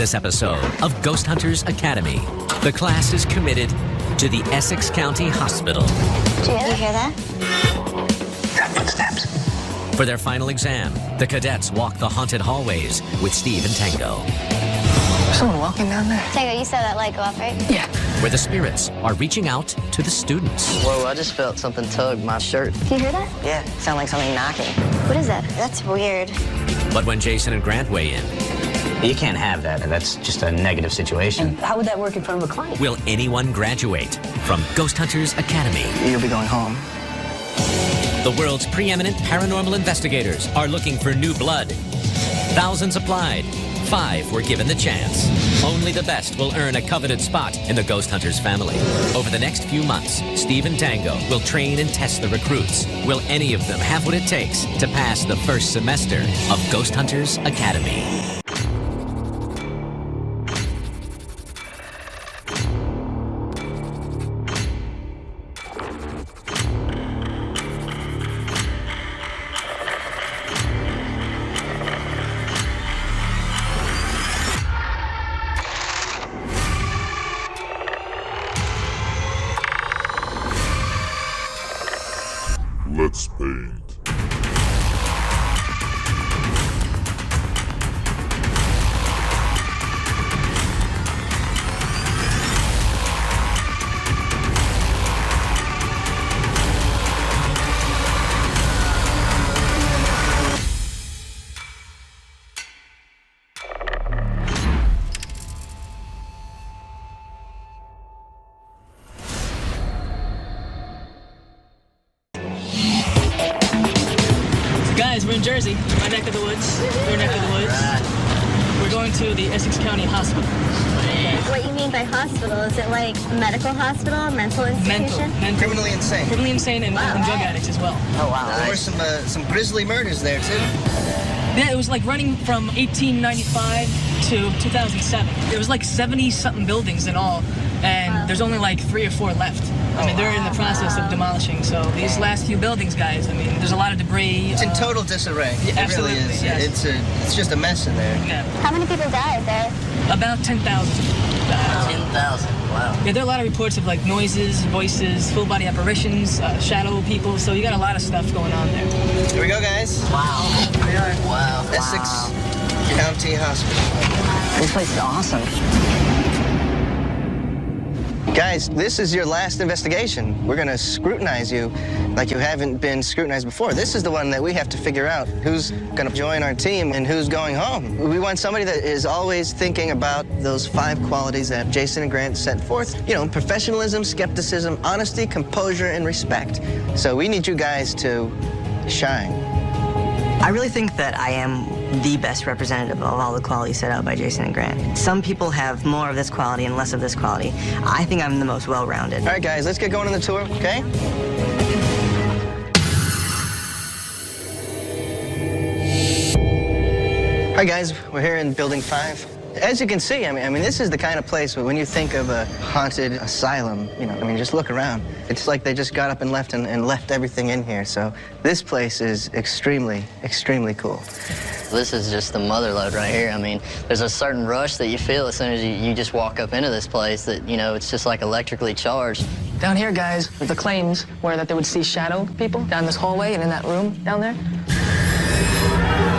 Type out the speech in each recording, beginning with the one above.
this episode of Ghost Hunters Academy. The class is committed to the Essex County Hospital. Did you hear that? That footsteps. For their final exam, the cadets walk the haunted hallways with Steve and Tango. Someone walking down there? Tango, you saw that light go off, right? Yeah. Where the spirits are reaching out to the students. Whoa, I just felt something tug my shirt. Can you hear that? Yeah, sound like something knocking. What is that? That's weird. But when Jason and Grant weigh in, You can't have that. That's just a negative situation. And how would that work in front of a client? will anyone graduate from Ghost Hunters Academy? You'll be going home. The world's preeminent paranormal investigators are looking for new blood. Thousands applied. 5 were given the chance. Only the best will earn a coveted spot in the Ghost Hunters family. Over the next few months, Steve and Tango will train and test the recruits. Will any of them have what it takes to pass the first semester of Ghost Hunters Academy? Let's paint. Guys, we're in Jersey, my neck of the woods, your neck of the woods. We're going to the Essex County Hospital. What you mean by hospital? Is it like medical hospital, mental institution? Mental. Criminally insane. Criminally insane and drug addicts as well. Oh, wow. There were some grisly murders there, too. Yeah, it was like running from 1895 to 2007. There was like 70-something buildings in all, and there's only like 3 or 4 left. I mean, they're in the process of demolishing, so these last few buildings, guys, I mean, there's a lot of debris. It's in total disarray. Yeah, absolutely, It really is. yes. It's just a mess in there. Yeah, How many people died there? about 10,000. 10,000. Wow. Yeah, there are a lot of reports of like noises, voices, full body apparitions, shadow people, so you got a lot of stuff going on there. Here we go, guys. Wow. Wow. Essex County Hospital. This place is awesome. Guys, this is your last investigation. We're gonna scrutinize you like you haven't been scrutinized before. This is the one that we have to figure out who's gonna join our team and who's going home. We want somebody that is always thinking about those 5 qualities that Jason and Grant set forth. You know, professionalism, skepticism, honesty, composure, and respect. So we need you guys to shine. I really think that I am the best representative of all the qualities set out by Jason and Grant. Some people have more of this quality and less of this quality. I think I'm the most well-rounded. All right, guys, let's get going on the tour, okay? All right, guys, we're here in Building 5. As you can see, I mean, this is the kind of place where when you think of a haunted asylum, you know, I mean, just look around. It's like they just got up and left and left everything in here. So this place is extremely, extremely cool. This is just the mother lode right here. I mean, there's a certain rush that you feel as soon as you just walk up into this place that, you know, it's just like electrically charged. Down here, guys, the claims were that they would see shadow people down this hallway and in that room down there.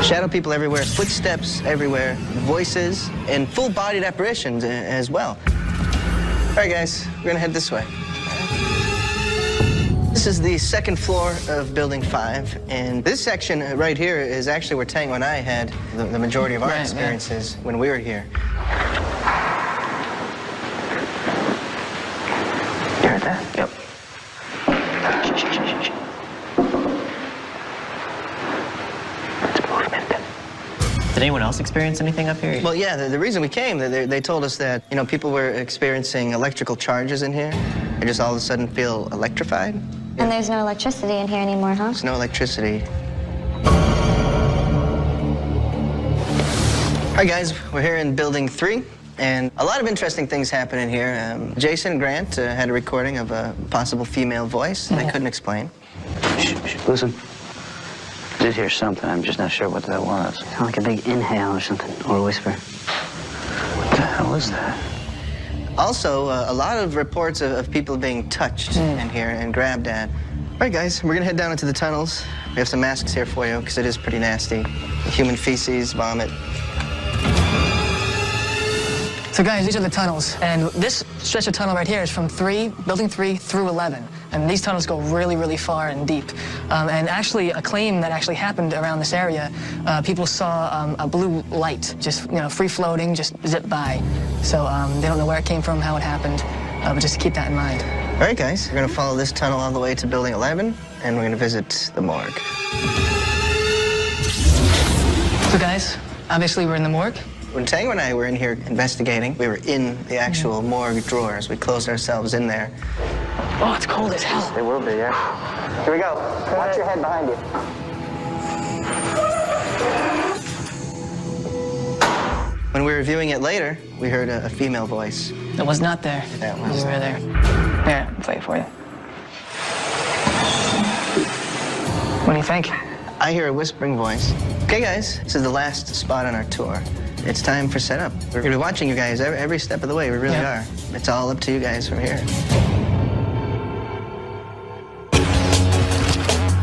Shadow people everywhere, footsteps everywhere, voices, and full-bodied apparitions as well. All right, guys, we're gonna head this way. This is the 2nd floor of Building 5, and this section right here is actually where Tango and I had the majority of our experiences when we were here. You heard that? Yep. Did anyone else experience anything up here? Well, yeah, the reason we came, they told us that, you know, people were experiencing electrical charges in here. They just all of a sudden feel electrified. And there's no electricity in here anymore, huh? There's no electricity. All right, guys, we're here in Building 3, and a lot of interesting things happen in here. Jason and Grant had a recording of a possible female voice they couldn't explain. Shh, listen. I did hear something. I'm just not sure what that was. Sound like a big inhale or something, or a whisper. hell is that? Also, a lot of reports of people being touched in here and grabbed at. All right, guys, we're gonna head down into the tunnels. We have some masks here for you, because it is pretty nasty. Human feces, vomit. So guys, these are the tunnels, and this stretch of tunnel right here is from building 3 through 11. And these tunnels go really, really far and deep. And actually, a claim that actually happened around this area, people saw a blue light just, free floating, just zip by. So they don't know where it came from, how it happened, but just keep that in mind. All right, guys, we're gonna follow this tunnel all the way to building 11, and we're gonna visit the morgue. So guys, obviously we're in the morgue. When Tango and I were in here investigating, we were in the actual morgue drawers. We closed ourselves in there. Oh, it's cold as hell. It will be, yeah. Here we go. Watch your head behind you. When we were viewing it later, we heard a female voice. It was not there. That was we were there. Here, I'll play it for you. What do you think? I hear a whispering voice. Okay, guys, this is the last spot on our tour. It's time for setup. We're gonna be watching you guys every step of the way. We really are. It's all up to you guys from here.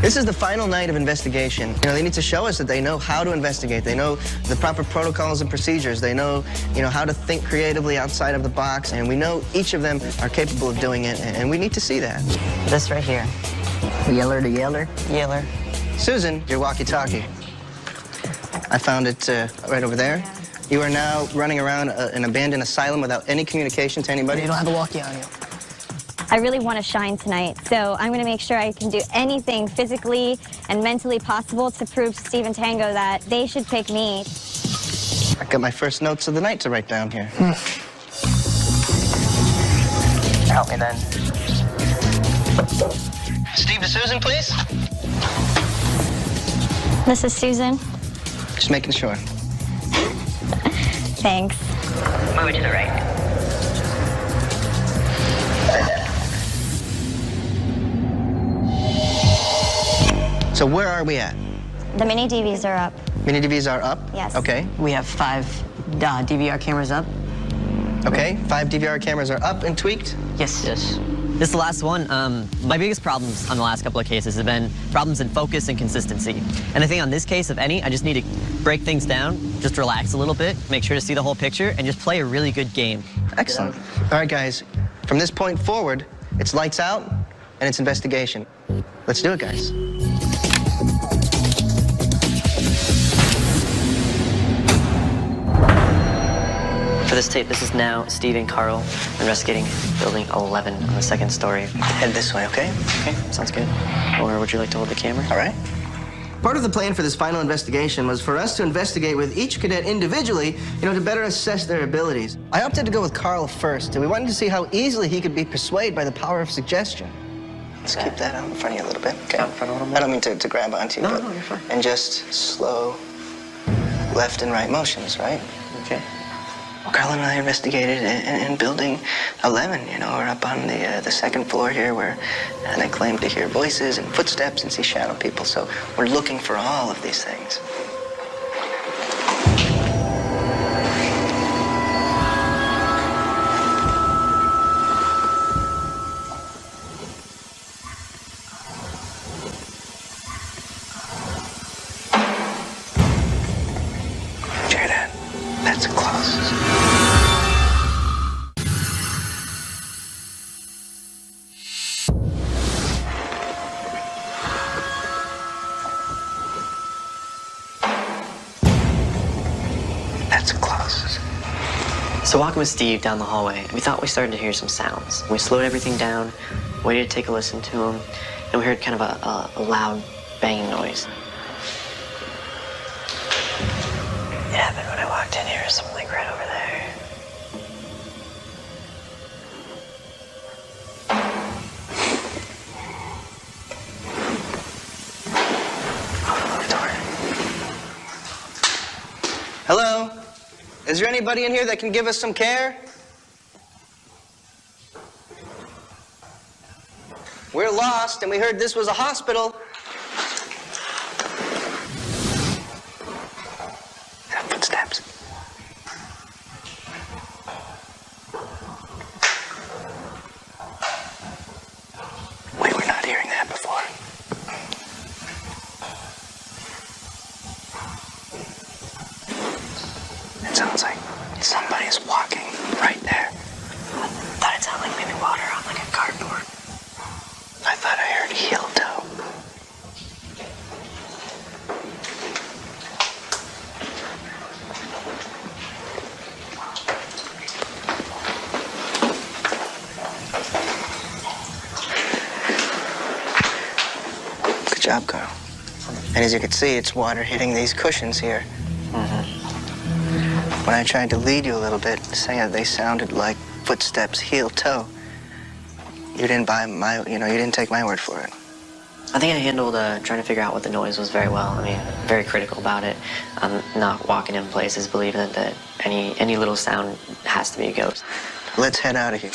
This is the final night of investigation. They need to show us that they know how to investigate. They know the proper protocols and procedures. They know, how to think creatively outside of the box. And we know each of them are capable of doing it, and we need to see that. This right here. Yeller to yeller. Yeller. Susan, your walkie-talkie. I found it right over there. You are now running around an abandoned asylum without any communication to anybody. You don't have a walkie on you. I really want to shine tonight, so I'm going to make sure I can do anything physically and mentally possible to prove to Steve and Tango that they should pick me. I got my first notes of the night to write down here. Help me then. Steve to Susan, please. This is Susan. Just making sure. Thanks. Move it to the right. So where are we at? The mini DVs are up. Mini DVs are up? Yes. Okay. We have 5 DVR cameras up. Okay, 5 DVR cameras are up and tweaked? Yes. Yes. This is the last one. My biggest problems on the last couple of cases have been problems in focus and consistency. And I think on this case, if any, I just need to break things down, just relax a little bit, make sure to see the whole picture, and just play a really good game. Excellent. All right, guys, from this point forward, it's lights out and it's investigation. Let's do it, guys. For this tape, this is now Steve and Carl investigating building 11 on the 2nd story. Head this way, okay? Okay, sounds good. Or would you like to hold the camera? All right. Part of the plan for this final investigation was for us to investigate with each cadet individually, to better assess their abilities. I opted to go with Carl first, and we wanted to see how easily he could be persuaded by the power of suggestion. Let's keep that out in front of you a little bit, okay? Out in front a little more? I don't mean to grab onto you, No, but... no, you're fine. And just slow left and right motions, right? Okay. Well, Carl and I investigated in building 11. We're up on the 2nd floor here where they claim to hear voices and footsteps and see shadow people. So we're looking for all of these things. Hear that? That's close. That's close. So walking with Steve down the hallway, we thought we started to hear some sounds. We slowed everything down, waited to take a listen to them, and we heard kind of a loud banging noise. It happened when I walked in here, something like right over there. Open the door. Hello? Is there anybody in here that can give us some care? We're lost, and we heard this was a hospital. Footsteps. Sounds like somebody's walking right there. Thought it sounded like maybe water on like a cardboard. I thought I heard heel toe. Good job, Carl. And as you can see, it's water hitting these cushions here. When I tried to lead you a little bit, saying that they sounded like footsteps heel toe, you didn't buy my, you didn't take my word for it. I think I handled trying to figure out what the noise was very well. I mean, very critical about it. I'm not walking in places believing that any little sound has to be a ghost. Let's head out of here.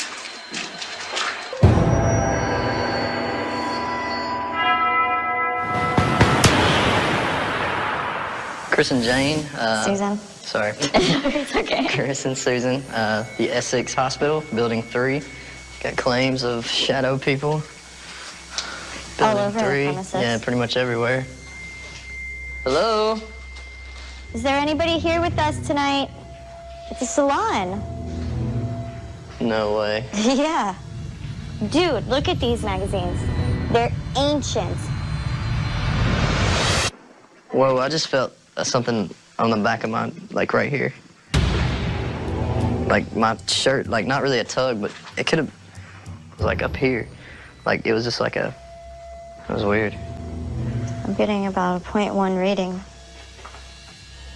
Chris and Jane. Susan. Sorry. It's okay. Chris and Susan. The Essex Hospital, Building 3. Got claims of shadow people. Building All over 3. the premises. Yeah, pretty much everywhere. Hello? Is there anybody here with us tonight? It's a salon. No way. Yeah. Dude, look at these magazines. They're ancient. Whoa, I just felt something on the back of my, like right here. Like my shirt, like not really a tug, but it could have, like up here. Like it was just like it was weird. I'm getting about a 0.1 reading.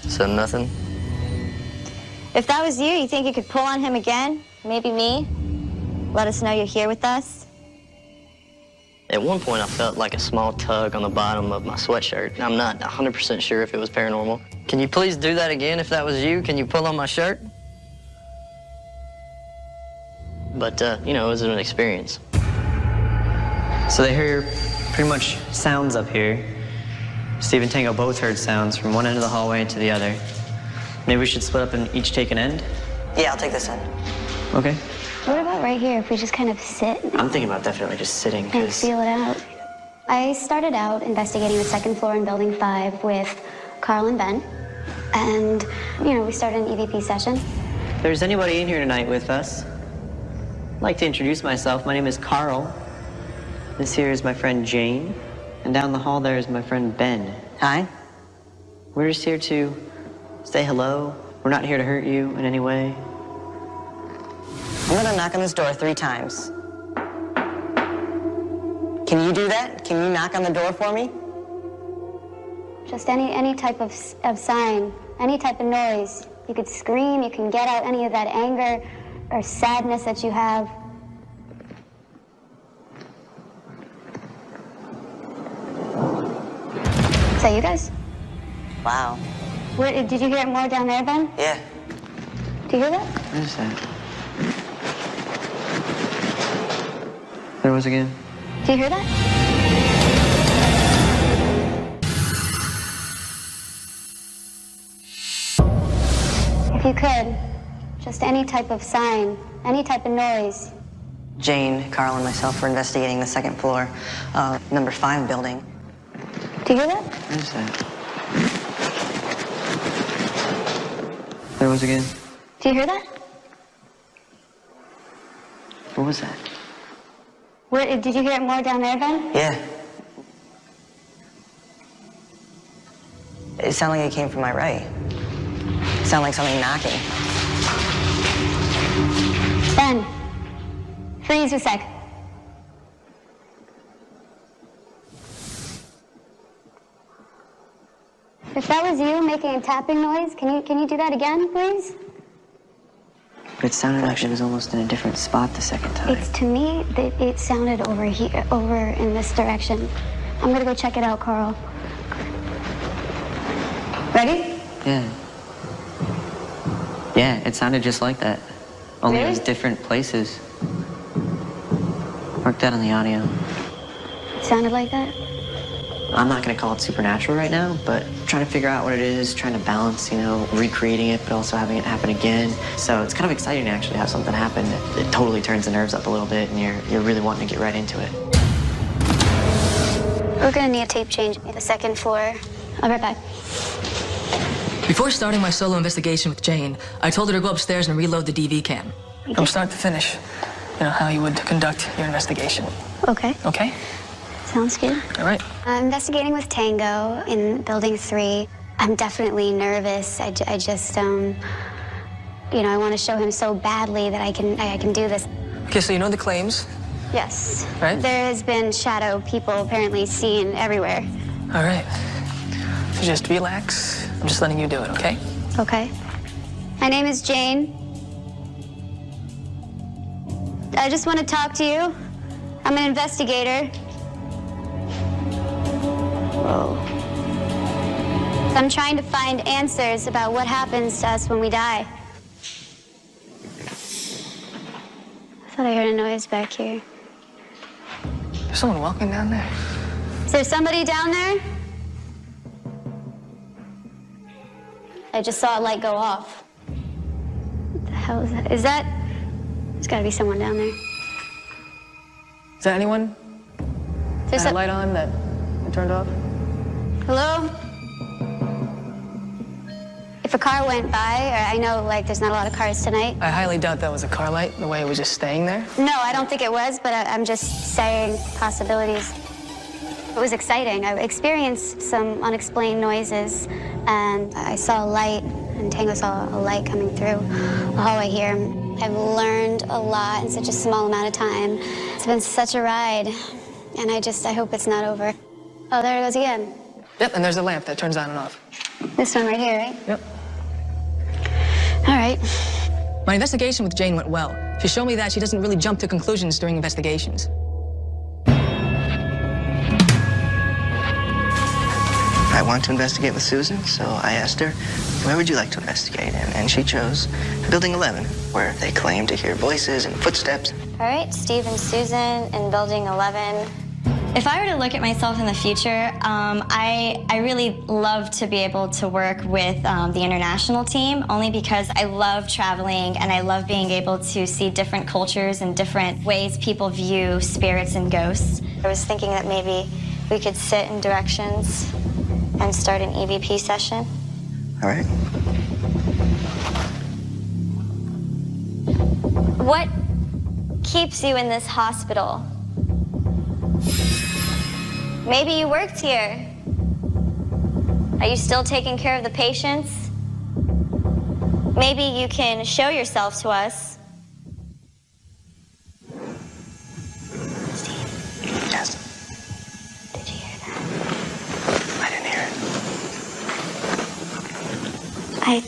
So nothing? If that was you think you could pull on him again? Maybe me? Let us know you're here with us? At one point, I felt like a small tug on the bottom of my sweatshirt. I'm not 100% sure if it was paranormal. Can you please do that again if that was you? Can you pull on my shirt? But, it was an experience. So they hear pretty much sounds up here. Steve and Tango both heard sounds from one end of the hallway to the other. Maybe we should split up and each take an end? Yeah, I'll take this end. Okay. What about right here, if we just kind of sit I'm thinking about definitely just sitting, and because feel it out? I started out investigating the second floor in Building 5 with Carl and Ben. And, we started an EVP session. if there's anybody in here tonight with us, I'd like to introduce myself. My name is Carl. This here is my friend Jane. And down the hall there is my friend Ben. Hi. We're just here to say hello. We're not here to hurt you in any way. I'm gonna knock on this door 3 times. Can you do that? Can you knock on the door for me? Just any type of sign, any type of noise. You could scream, you can get out any of that anger or sadness that you have. Is that you guys? Wow. Did you hear it more down there, Ben? Yeah. Do you hear that? What is that? There was again. Do you hear that? If you could, just any type of sign, any type of noise. Jane, Carl, and myself were investigating the second floor, number 5 building. Do you hear that? What is that? There was again. Do you hear that? What was that? Did you hear it more down there, Ben? Yeah. It sounded like it came from my right. It sounded like something knocking. Ben, freeze a sec. If that was you making a tapping noise, can you do that again, please? But it sounded like it was almost in a different spot the second time. It's to me that it sounded over here, over in this direction. I'm gonna go check it out, Carl. Ready? Yeah. Yeah, it sounded just like that. Only it was Really? different places. Mark that on the audio. It sounded like that? I'm not gonna call it supernatural right now, but trying to figure out what it is, trying to balance, recreating it, but also having it happen again. So it's kind of exciting to actually have something happen that it totally turns the nerves up a little bit, and you're really wanting to get right into it. We're gonna need a tape change at the second floor. I'll be right back. Before starting my solo investigation with Jane, I told her to go upstairs and reload the DV cam. From start to finish. You know, how you would conduct your investigation. Okay. Okay? Sounds good. All right. I'm investigating with Tango in Building 3. I'm definitely nervous. I just, you know, I want to show him so badly that I can do this. Okay, so you know the claims? Yes. Right. There has been shadow people apparently seen everywhere. All right. So just relax. I'm just letting you do it, okay? Okay. My name is Jane. I just want to talk to you. I'm an investigator. Whoa. I'm trying to find answers about what happens to us when we die. I thought I heard a noise back here. There's someone walking down there. Is there somebody down there? I just saw a light go off. What the hell is that? Is that... There's gotta be someone down there. Is that anyone? There's Had a light on that turned off? Hello? If a car went by, or I know, like, there's not a lot of cars tonight. I highly doubt that was a car light, the way it was just staying there. No, I don't think it was, but I'm just saying possibilities. It was exciting. I experienced some unexplained noises, and I saw a light, and Tango saw a light coming through the hallway here. I've learned a lot in such a small amount of time. It's been such a ride, and I hope it's not over. Oh, there it goes again. Yep, and there's a lamp that turns on and off. This one right here, right? Yep. All right. My investigation with Jane went well. She showed me that she doesn't really jump to conclusions during investigations. I want to investigate with Susan, so I asked her, where would you like to investigate in? And she chose Building 11, where they claim to hear voices and footsteps. All right, Steve and Susan in Building 11. If I were to look at myself in the future, I really love to be able to work with the international team, only because I love traveling and I love being able to see different cultures and different ways people view spirits and ghosts. I was thinking that maybe we could sit in directions and start an EVP session. All right. What keeps you in this hospital? Maybe you worked here. Are you still taking care of the patients? Maybe you can show yourself to us. Steve? Yes? Did you hear that? I didn't hear it. I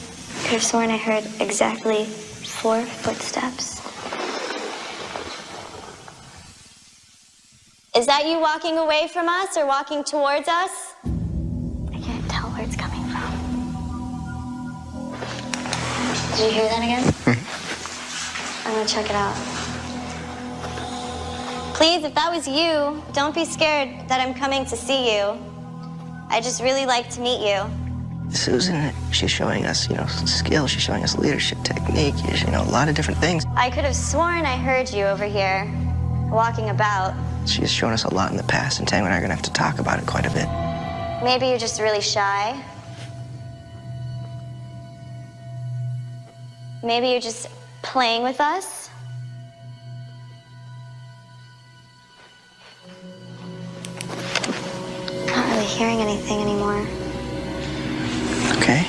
could have sworn I heard exactly 4 footsteps. Is that you walking away from us or walking towards us? I can't tell where it's coming from. Did you hear that again? I'm gonna check it out. Please, if that was you, don't be scared that I'm coming to see you. I just really like to meet you. Susan, she's showing us, skill. She's showing us leadership technique, a lot of different things. I could have sworn I heard you over here, walking about. She's shown us a lot in the past, and Tango and I are going to have to talk about it quite a bit. Maybe you're just really shy. Maybe you're just playing with us. Not really hearing anything anymore. Okay.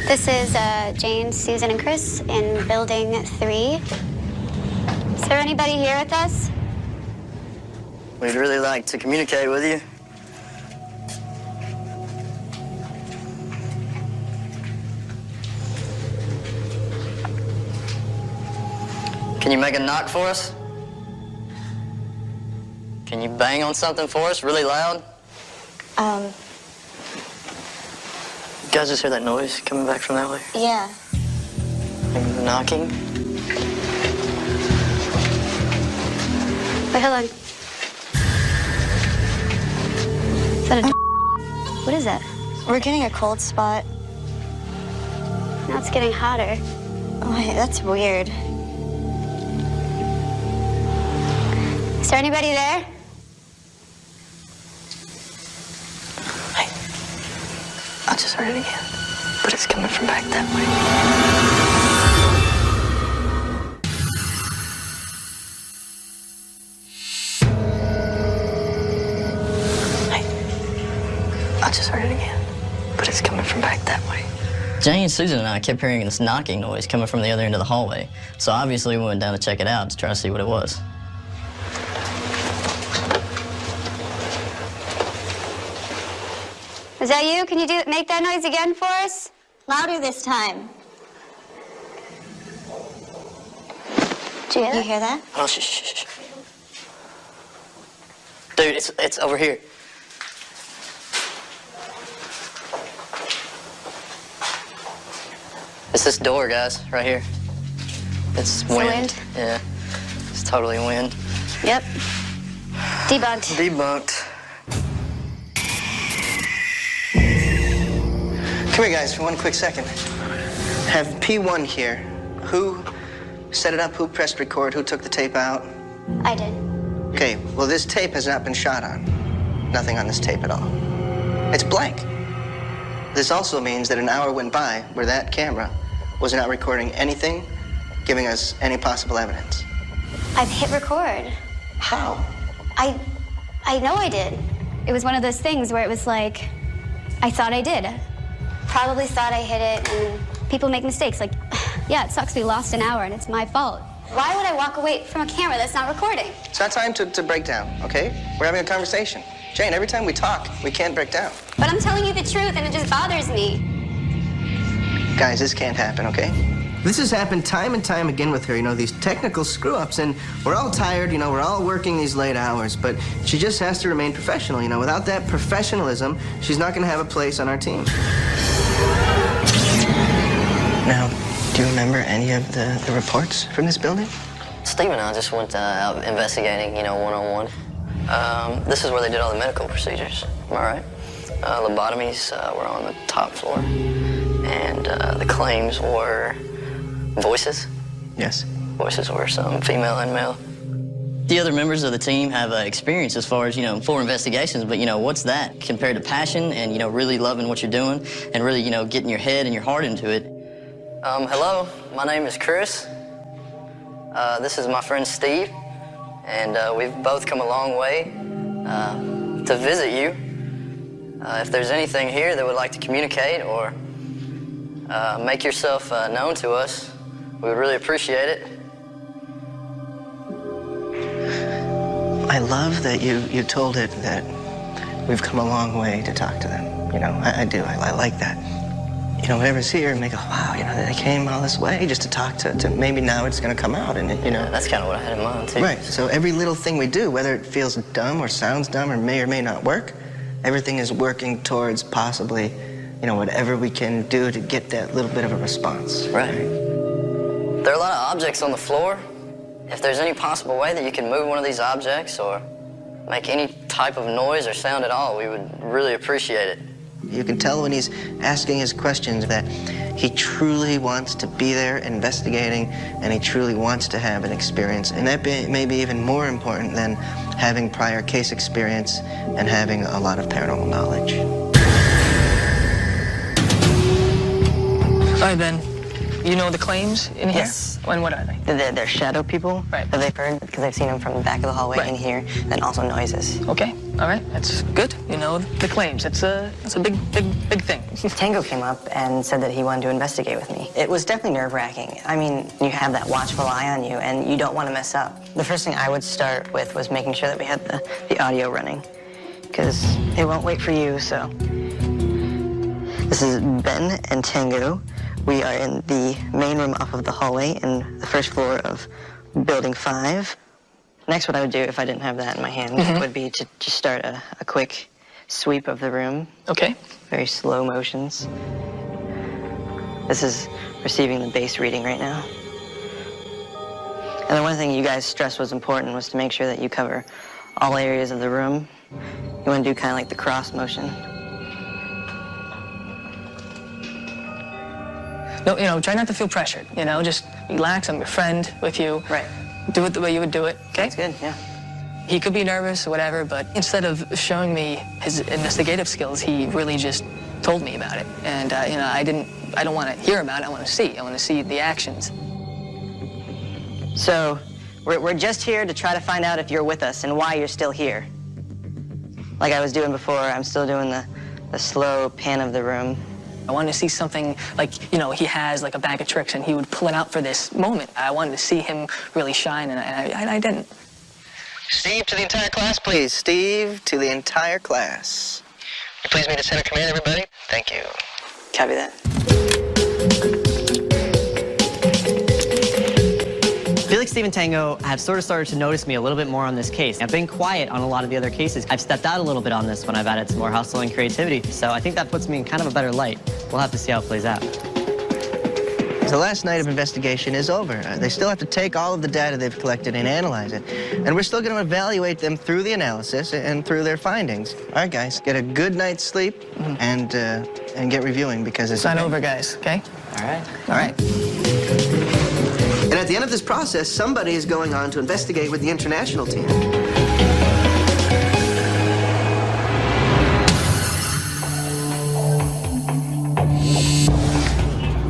This is Jane, Susan, and Chris in Building 3. Is there anybody here with us? We'd really like to communicate with you. Can you make a knock for us? Can you bang on something for us really loud? You guys just hear that noise coming back from that way? Yeah. And knocking? Wait, hold on. Is that a... What is that? We're getting a cold spot. Now it's getting hotter. Oh, wait, that's weird. Is there anybody there? Hey, I just heard it again, but it's coming from back that way. I just heard it again, but it's coming from back that way. Jane, Susan, and I kept hearing this knocking noise coming from the other end of the hallway. So obviously we went down to check it out to try to see what it was. Is that you? Can you make that noise again for us? Louder this time. Do You hear that? Oh, shh, shh, shh. Dude, it's over here. It's this door, guys, right here. It's wind. Wind? Yeah, it's totally wind. Yep. Debunked. Debunked. Come here, guys, for one quick second. Have P1 here. Who set it up? Who pressed record? Who took the tape out? I did. Okay, well, this tape has not been shot on. Nothing on this tape at all. It's blank. This also means that an hour went by where that camera was not recording anything, giving us any possible evidence. I've hit record. How? I know I did. It was one of those things where it was like, I thought I did. Probably thought I hit it, and people make mistakes. Like, yeah, it sucks we lost an hour, and it's my fault. Why would I walk away from a camera that's not recording? It's not time to break down, okay? We're having a conversation. Jane, every time we talk, we can't break down. But I'm telling you the truth, and it just bothers me. Guys, this can't happen, okay? This has happened time and time again with her, you know, these technical screw-ups, and we're all tired, you know, we're all working these late hours, but she just has to remain professional, you know. Without that professionalism, she's not gonna have a place on our team. Now, do you remember any of the reports from this building? Steve and I just went out investigating, you know, one-on-one. This is where they did all the medical procedures, am I right? Lobotomies were on the top floor, and the claims were voices. Yes. Voices were some female and male. The other members of the team have experience as far as, you know, for investigations, but, you know, what's that compared to passion and, you know, really loving what you're doing and really, you know, getting your head and your heart into it? Hello, my name is Chris. This is my friend Steve, and we've both come a long way to visit you. If there's anything here that would like to communicate or make yourself known to us, we would really appreciate it. I love that you told it that we've come a long way to talk to them. You know, I do. I like that. You know, whatever's here, and they go, wow, you know, they came all this way just to talk to maybe now it's going to come out, and you know. Yeah, that's kind of what I had in mind, too. Right, so every little thing we do, whether it feels dumb or sounds dumb or may not work, everything is working towards possibly, you know, whatever we can do to get that little bit of a response. Right. There are a lot of objects on the floor. If there's any possible way that you can move one of these objects or make any type of noise or sound at all, we would really appreciate it. You can tell when he's asking his questions that he truly wants to be there investigating, and he truly wants to have an experience. And that may be even more important than having prior case experience and having a lot of paranormal knowledge. All right, Ben. You know the claims in here? Yes. And what are they? They're shadow people Right. that they've heard because they've seen them from the back of the hallway Right. in here, and also noises. Okay, all right, that's good. You know the claims. That's a big thing. Tango came up and said that he wanted to investigate with me. It was definitely nerve-wracking. I mean, you have that watchful eye on you, and you don't want to mess up. The first thing I would start with was making sure that we had the audio running, because it won't wait for you, so. This is Ben and Tango. We are in the main room off of the hallway in the first floor of Building 5. Next, what I would do if I didn't have that in my hand would be to just start a quick sweep of the room. Okay. Very slow motions. This is receiving the bass reading right now. And the one thing you guys stressed was important was to make sure that you cover all areas of the room. You want to do kind of like the cross motion. No, you know, try not to feel pressured. You know, just relax. I'm your friend with you. Right. Do it the way you would do it. Okay. That's good, yeah. He could be nervous or whatever, but instead of showing me his investigative skills, he really just told me about it. And, you know, I don't want to hear about it, I want to see. I want to see the actions. So, we're just here to try to find out if you're with us and why you're still here. Like I was doing before, I'm still doing the slow pan of the room. I wanted to see something like, you know, he has like a bag of tricks and he would pull it out for this moment. I wanted to see him really shine, and I didn't. Steve, to the entire class, please. Steve, to the entire class. Please meet at center command, everybody. Thank you. Copy that. Felix, Steve, and Tango have sort of started to notice me a little bit more on this case. I've been quiet on a lot of the other cases. I've stepped out a little bit on this when I've added some more hustle and creativity, so I think that puts me in kind of a better light. We'll have to see how it plays out. The last night of investigation is over. They still have to take all of the data they've collected and analyze it. And we're still going to evaluate them through the analysis and through their findings. All right, guys, get a good night's sleep and get reviewing because it's... It's not over, guys, okay? All right. All right. And at the end of this process, somebody is going on to investigate with the international team.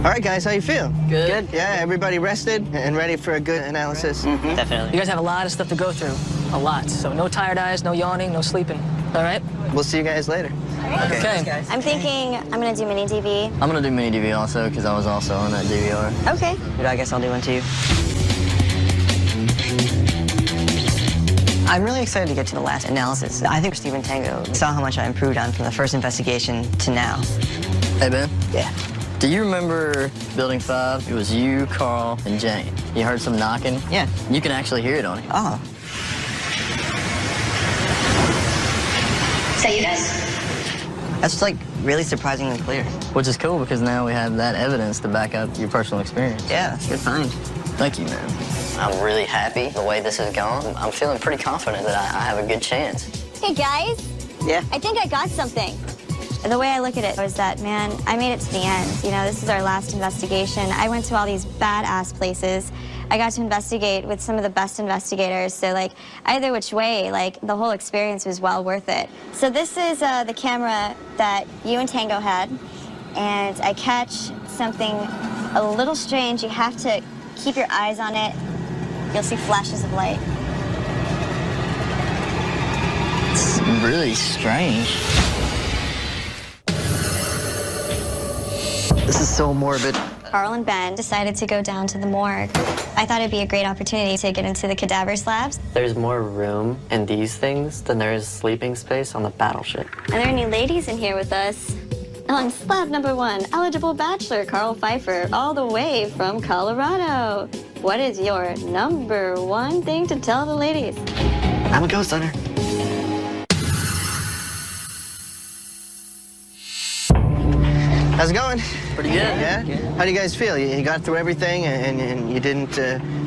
All right, guys, how you feel? Good. Yeah, everybody rested and ready for a good analysis? Definitely. You guys have a lot of stuff to go through, a lot. So no tired eyes, no yawning, no sleeping, all right? We'll see you guys later. Okay. I'm thinking I'm gonna do mini DV. I'm gonna do mini DV also, because I was also on that DVR. Okay. Good, I guess I'll do one too. I'm really excited to get to the last analysis. I think Steve and Tango saw how much I improved on from the first investigation to now. Hey, Ben? Yeah. Do you remember Building 5? It was you, Carl, and Jane. You heard some knocking? Yeah. You can actually hear it on here. Oh. So you guys? That's like really surprisingly clear. Which is cool because now we have that evidence to back up your personal experience. Yeah, good find. Thank you, man. I'm really happy the way this has gone. I'm feeling pretty confident that I have a good chance. Hey guys, Yeah. I think I got something. The way I look at it was that, man, I made it to the end. You know, this is our last investigation. I went to all these badass places. I got to investigate with some of the best investigators. So, like, either which way, like, the whole experience was well worth it. So this is the camera that you and Tango had. And I catch something a little strange. You have to keep your eyes on it. You'll see flashes of light. It's really strange. This is so morbid. Carl and Ben decided to go down to the morgue. I thought it'd be a great opportunity to get into the cadaver slabs. There's more room in these things than there is sleeping space on the battleship. Are there any ladies in here with us? On slab number 1, eligible bachelor Carl Pfeiffer, all the way from Colorado. What is your number 1 thing to tell the ladies? I'm a ghost hunter. How's it going? Pretty good. Yeah? How do you guys feel? You got through everything and you didn't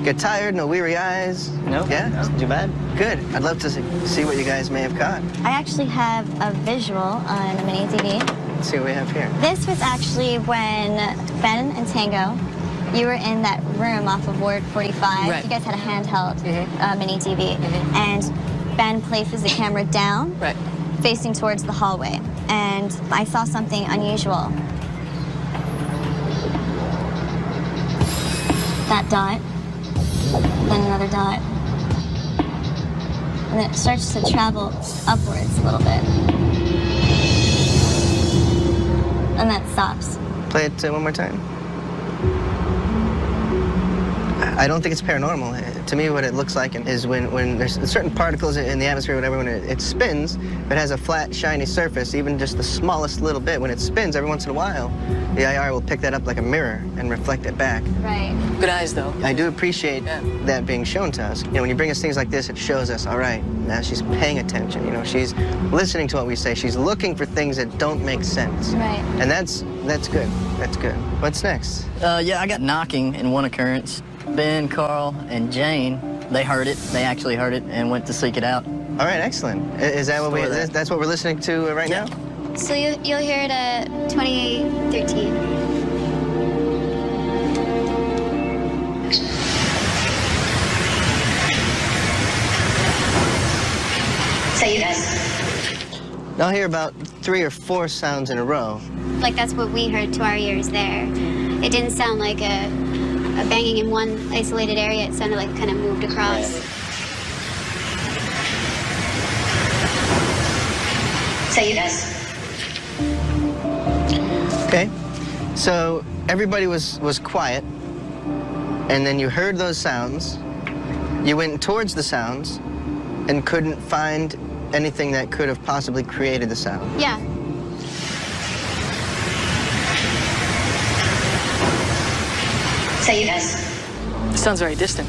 get tired, no weary eyes? No, Yeah? not too bad. Good. I'd love to see what you guys may have caught. I actually have a visual on a mini DV. Let's see what we have here. This was actually when Ben and Tango, you were in that room off of Ward 45. Right. You guys had a handheld mini DV. And Ben places the camera down, Right. facing towards the hallway. And I saw something unusual. That dot, then another dot. And it starts to travel upwards a little bit. And that stops. Play it one more time. I don't think it's paranormal. To me, what it looks like is when there's certain particles in the atmosphere, whatever, when it spins, if it has a flat, shiny surface, even just the smallest little bit, when it spins every once in a while, the IR will pick that up like a mirror and reflect it back. Right. Good eyes, though. I do appreciate that being shown to us. You know, when you bring us things like this, it shows us, all right, now she's paying attention. You know, she's listening to what we say. She's looking for things that don't make sense. Right. And that's good. That's good. What's next? Yeah, I got knocking in one occurrence. Ben, Carl, and Jane, they heard it. They actually heard it and went to seek it out. All right, excellent. Is that that's what we're listening to right now? So you'll hear it at 2813. So you guys. I'll hear about 3 or 4 sounds in a row. Like that's what we heard to our ears there. It didn't sound like a banging in one isolated area. It sounded like it kind of moved across. So you guys. Okay, so everybody was quiet, and then you heard those sounds. You went towards the sounds and couldn't find anything that could have possibly created the sound. Yeah. So you guys. It sounds very distant.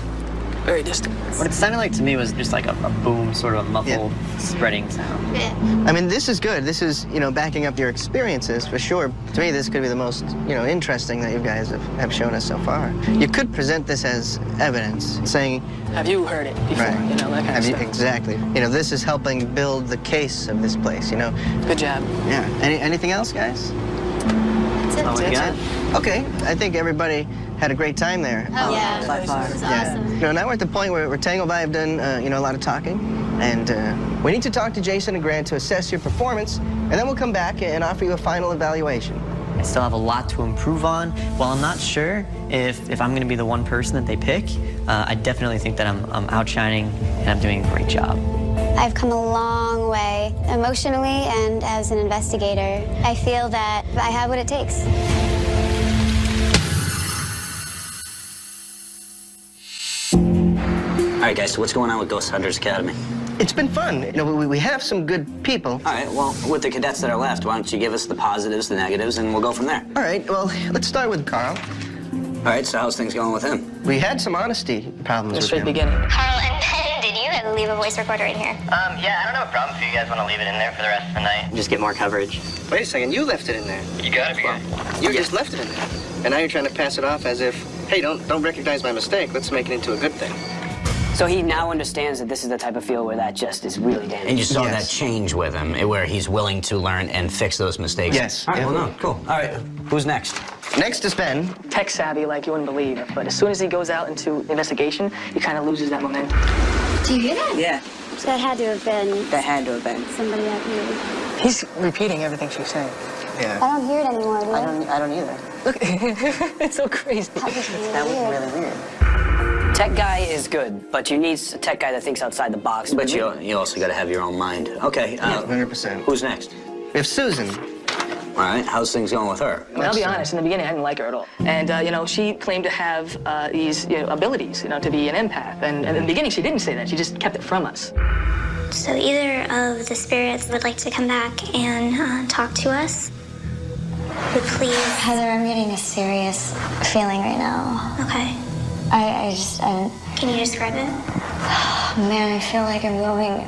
Very distant. What it sounded like to me was just like a boom, sort of a muffled, spreading sound. Yeah. I mean, this is good. This is, backing up your experiences for sure. To me, this could be the most, interesting that you guys have shown us so far. You could present this as evidence, saying, Have you heard it before? right, That kind of stuff. exactly. This is helping build the case of this place, Good job. Yeah. Anything else, guys? That's it. All we got. Okay, I think everybody had a great time there. Oh, yeah. By far. It was Yeah. awesome. Now we're at the point where Tango and I have done, a lot of talking, and we need to talk to Jason and Grant to assess your performance, and then we'll come back and offer you a final evaluation. I still have a lot to improve on. While I'm not sure if I'm going to be the one person that they pick, I definitely think that I'm outshining and I'm doing a great job. I've come a long way, emotionally and as an investigator. I feel that I have what it takes. All right, guys, so what's going on with Ghost Hunters Academy? It's been fun. We have some good people. All right, well, with the cadets that are left, why don't you give us the positives, the negatives, and we'll go from there. All right, well, let's start with Carl. All right, so how's things going with him? We had some honesty problems Just with straight him. beginning. Carl, and did you leave a voice recorder in here? Yeah, I don't have a problem if you guys want to leave it in there for the rest of the night. Just get more coverage. Wait a second, you left it in there. You gotta be good. You just left it in there. And now you're trying to pass it off as if, hey, don't recognize my mistake. Let's make it into a good thing. So he now understands that this is the type of field where that just is really dangerous. And you saw Yes. that change with him, where he's willing to learn and fix those mistakes. Yes. All right, Yeah. well, no, cool. All right, who's next? Next is Ben. Tech savvy like you wouldn't believe. But as soon as he goes out into investigation, he kind of loses that momentum. Do you hear that? Yeah, So that had to have been that had to have been. somebody that knew. He's repeating everything she's saying. Yeah. I don't hear it anymore, do I? I don't either. Look, it's so crazy. That was really That was weird. really weird. Tech guy is good, but you need a tech guy that thinks outside the box. But you also got to have your own mind. Okay, 100%. who's next? We have Susan. All right, how's things going with her? I mean, I'll be honest, in the beginning, I didn't like her at all. And, she claimed to have these abilities, to be an empath. And in the beginning, she didn't say that. She just kept it from us. So either of the spirits would like to come back and talk to us? Would please. Heather, I'm getting a serious feeling right now. Okay. I Can you describe it? man, I feel like I'm going,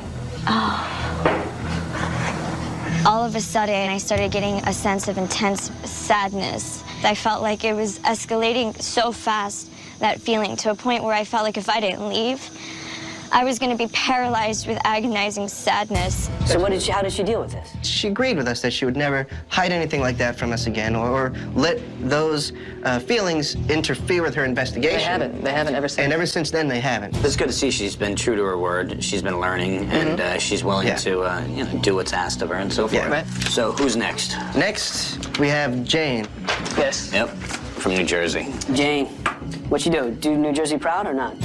All of a sudden, I started getting a sense of intense sadness. I felt like it was escalating so fast, that feeling, to a point where I felt like if I didn't leave, I was going to be paralyzed with agonizing sadness. So how did she deal with this? She agreed with us that she would never hide anything like that from us again or let those feelings interfere with her investigation. They haven't ever since. And ever since then, they haven't. It's good to see she's been true to her word. She's been learning, and she's willing to do what's asked of her and so forth. Yeah. Right. So who's next? Next, we have Jane. Yes. Yep, from New Jersey. Jane, what you do New Jersey proud or not?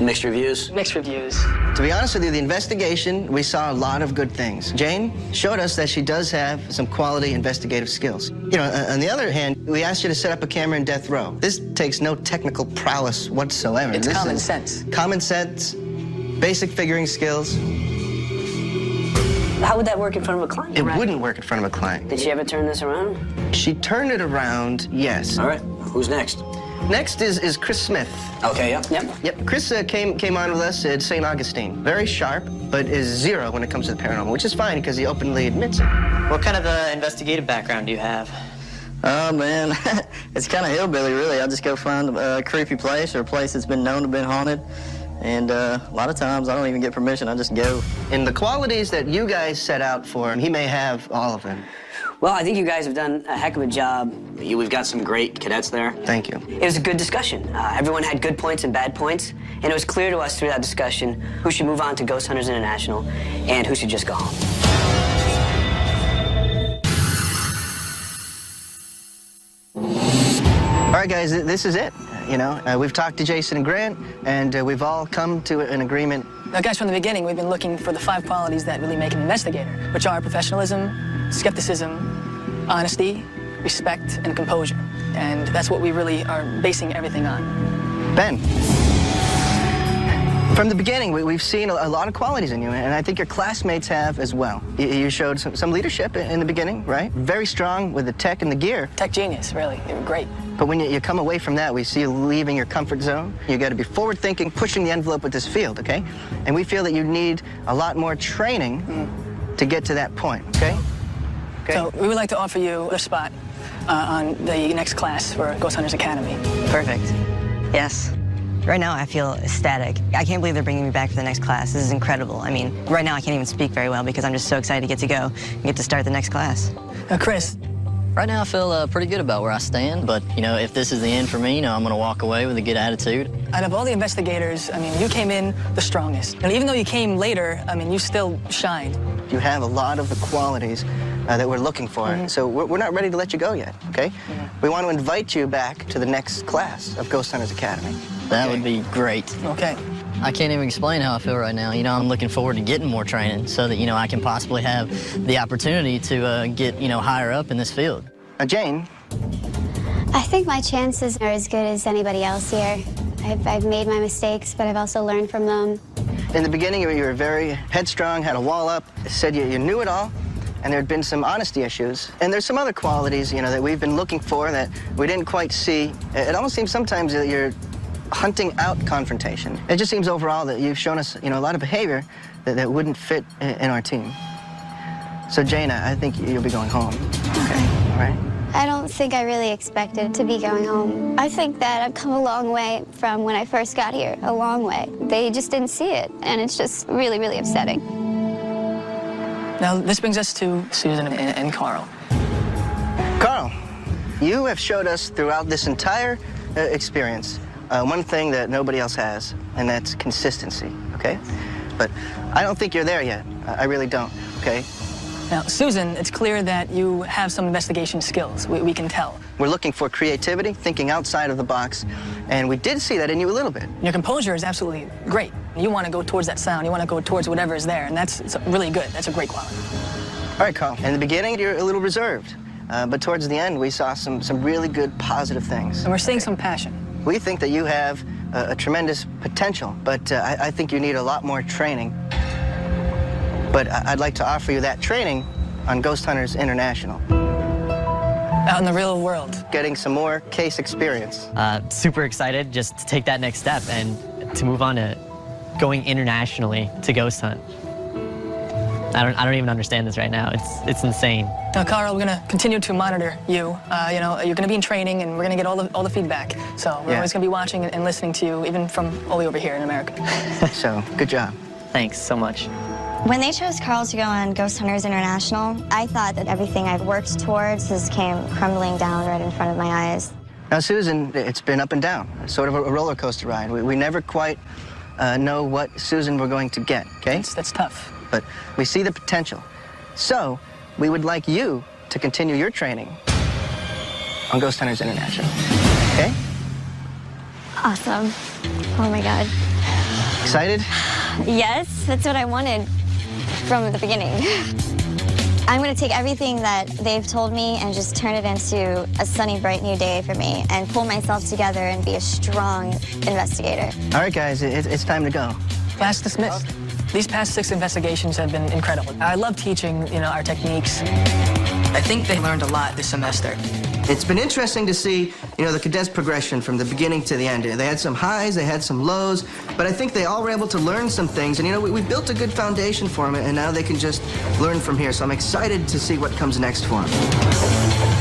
Mixed reviews? Mixed reviews. To be honest with you, the investigation, we saw a lot of good things. Jane showed us that she does have some quality investigative skills. On the other hand, we asked you to set up a camera in death row. This takes no technical prowess whatsoever. It's This common is sense. Common sense, basic figuring skills. How would that work in front of a client? It wouldn't work in front of a client. Did she ever turn this around? She turned it around, yes. All right, who's next? Next is Chris Smith. Okay, yep. Yep, Chris came on with us at St. Augustine. Very sharp, but is zero when it comes to the paranormal, which is fine because he openly admits it. What kind of investigative background do you have? Oh, man, it's kind of hillbilly, really. I'll just go find a creepy place or a place that's been known to have been haunted, And a lot of times I don't even get permission, I just go. And the qualities that you guys set out for, he may have all of them. Well, I think you guys have done a heck of a job. We've got some great cadets there. Thank you. It was a good discussion. Everyone had good points and bad points, and it was clear to us through that discussion who should move on to Ghost Hunters International and who should just go home. All right, guys, this is it. You know, we've talked to Jason and Grant, and we've all come to an agreement. Now, guys, from the beginning, we've been looking for the 5 qualities that really make an investigator, which are professionalism, skepticism, honesty, respect, and composure. And that's what we really are basing everything on. Ben, from the beginning, we've seen a lot of qualities in you, and I think your classmates have as well. You showed some leadership in the beginning, right? Very strong with the tech and the gear. Tech genius, really. They were great. But when you come away from that, we see you leaving your comfort zone. You got to be forward-thinking, pushing the envelope with this field, okay? And we feel that you need a lot more training to get to that point, okay? So we would like to offer you a spot on the next class for Ghost Hunters Academy. Perfect. Yes. Right now, I feel ecstatic. I can't believe they're bringing me back for the next class. This is incredible. I mean, right now I can't even speak very well because I'm just so excited to get to go and get to start the next class. Chris. Right now I feel pretty good about where I stand, but, you know, if this is the end for me, you know, I'm going to walk away with a good attitude. Out of all the investigators, I mean, you came in the strongest. And even though you came later, I mean, you still shined. You have a lot of the qualities that we're looking for, so we're not ready to let you go yet, okay? We want to invite you back to the next class of Ghost Hunters Academy. That would be great. Okay. I can't even explain how I feel right now. You know, I'm looking forward to getting more training so that, you know, I can possibly have the opportunity to get, you know, higher up in this field. Jane? I think my chances are as good as anybody else here. I've made my mistakes, but I've also learned from them. In the beginning, you were very headstrong, had a wall up, said you knew it all, and there had been some honesty issues. And there's some other qualities, you know, that we've been looking for that we didn't quite see. It almost seems sometimes that you're hunting out confrontation. It just seems overall that you've shown us, you know, a lot of behavior that wouldn't fit in our team. So, Jane, I think you'll be going home. Okay. All right? I don't think I really expected to be going home. I think that I've come a long way from when I first got here, a long way. They just didn't see it, and it's just really, really upsetting. Now, this brings us to Susan and Carl. Carl, you have showed us throughout this entire experience one thing that nobody else has, and that's consistency, okay? But I don't think you're there yet. I really don't, okay? Now, Susan, it's clear that you have some investigation skills. We can tell. We're looking for creativity, thinking outside of the box, and we did see that in you a little bit. Your composure is absolutely great. You want to go towards that sound. You want to go towards whatever is there, and that's really good. That's a great quality. All right, Carl. In the beginning, you're a little reserved, but towards the end, we saw some really good, positive things. And we're seeing some passion. We think that you have a tremendous potential, but I think you need a lot more training. But I'd like to offer you that training on Ghost Hunters International. Out in the real world. Getting some more case experience. Super excited just to take that next step and to move on to going internationally to ghost hunt. I don't even understand this right now. It's insane. Now, Carl, we're gonna continue to monitor you. You know, you're gonna be in training, and we're gonna get all the feedback. So we're always gonna be watching and listening to you, even from all the way over here in America. So, good job. Thanks so much. When they chose Carl to go on Ghost Hunters International, I thought that everything I've worked towards just came crumbling down right in front of my eyes. Now, Susan, it's been up and down, sort of a roller coaster ride. We never quite know what Susan we're going to get, okay? That's tough. But we see the potential. So, we would like you to continue your training on Ghost Hunters International, okay? Awesome. Oh my God. Excited? Yes, that's what I wanted from the beginning. I'm gonna take everything that they've told me and just turn it into a sunny, bright new day for me and pull myself together and be a strong investigator. All right, guys, it's time to go. Class dismissed. These past 6 investigations have been incredible. I love teaching, you know, our techniques. I think they learned a lot this semester. It's been interesting to see, you know, the cadets' progression from the beginning to the end. They had some highs, they had some lows, but I think they all were able to learn some things. And, you know, we built a good foundation for them, and now they can just learn from here. So I'm excited to see what comes next for them.